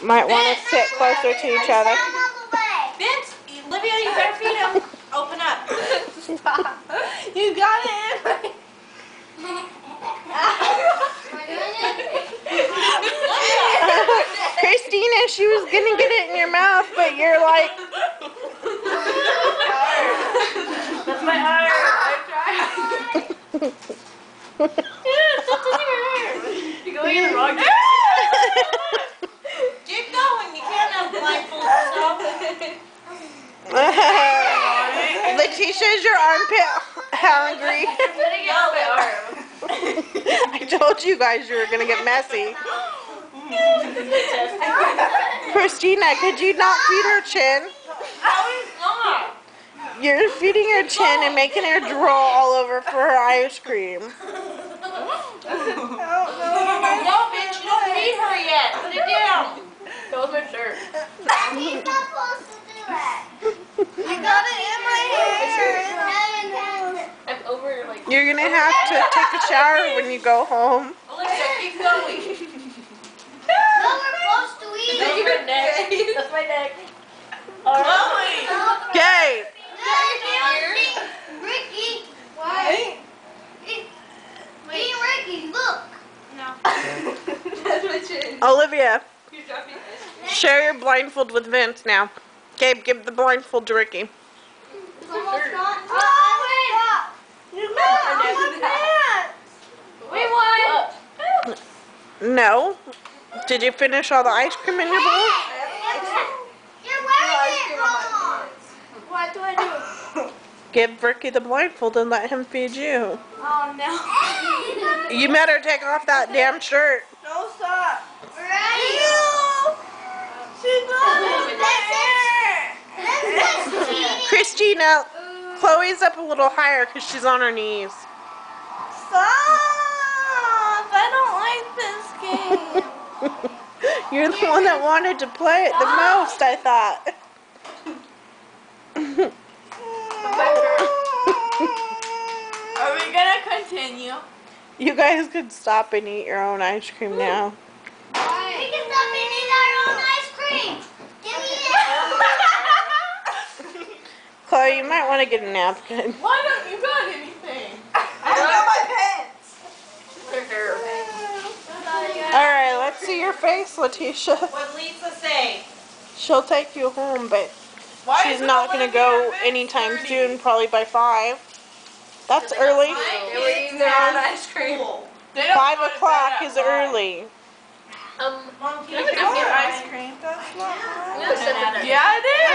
Might want to sit closer to each other. Vince, Olivia, you better feed him. Open up. Stop. You got it. Christina, she was gonna get it in your mouth, but you're like. That's my arm. I tried. That's in your hair. You're going in the wrong direction. Keep going. You can't have blindfold yourself. Letitia's your armpit hungry. I'm getting it on my arm. I told you guys you were gonna get messy. Christina, could you not feed her chin? How is not? You're feeding her chin and making her drool all over for her ice cream. No, bitch, you don't feed her yet. Put it down. That was my shirt. He's supposed to do it. I got it in my hair. I'm over like. You're gonna have to take a shower when you go home. Olivia, keep going. No, we're supposed to eat. That's my neck. That's my neck. Chloe. Gabe! Ricky, why? Hey, Ricky, look. No. That's my chin. Olivia, You're dropping this. share your blindfold with Vince now. Gabe, give the blindfold to Ricky. It's almost gone. Oh, wait. You Wait, what? No. Did you finish all the ice cream in your bowl? You're wearing it wrong. What do I do? Give Ricky the blindfold and let him feed you. Oh no. You better take off that damn shirt. No, stop. Right? She's Christina, Chloe's up a little higher because she's on her knees. Stop! I don't like this game. You're the one that wanted to play it the most, I thought. Are we gonna continue? You guys could stop and eat your own ice cream now. We can stop and eat our own ice cream. Give me it. Chloe, you might want to get a napkin. Why don't you got anything? I got my pants. Her hair. Alright, let's see your face, Letitia. What'd Lisa say? She'll take you home, but Why she's isn't not going to Olivia go Vince anytime 30? soon, probably by 5. That's early. They were eating their own ice cream. 5 o'clock is early. Mom, can Can you we get get ice ice cream? Yeah, it is.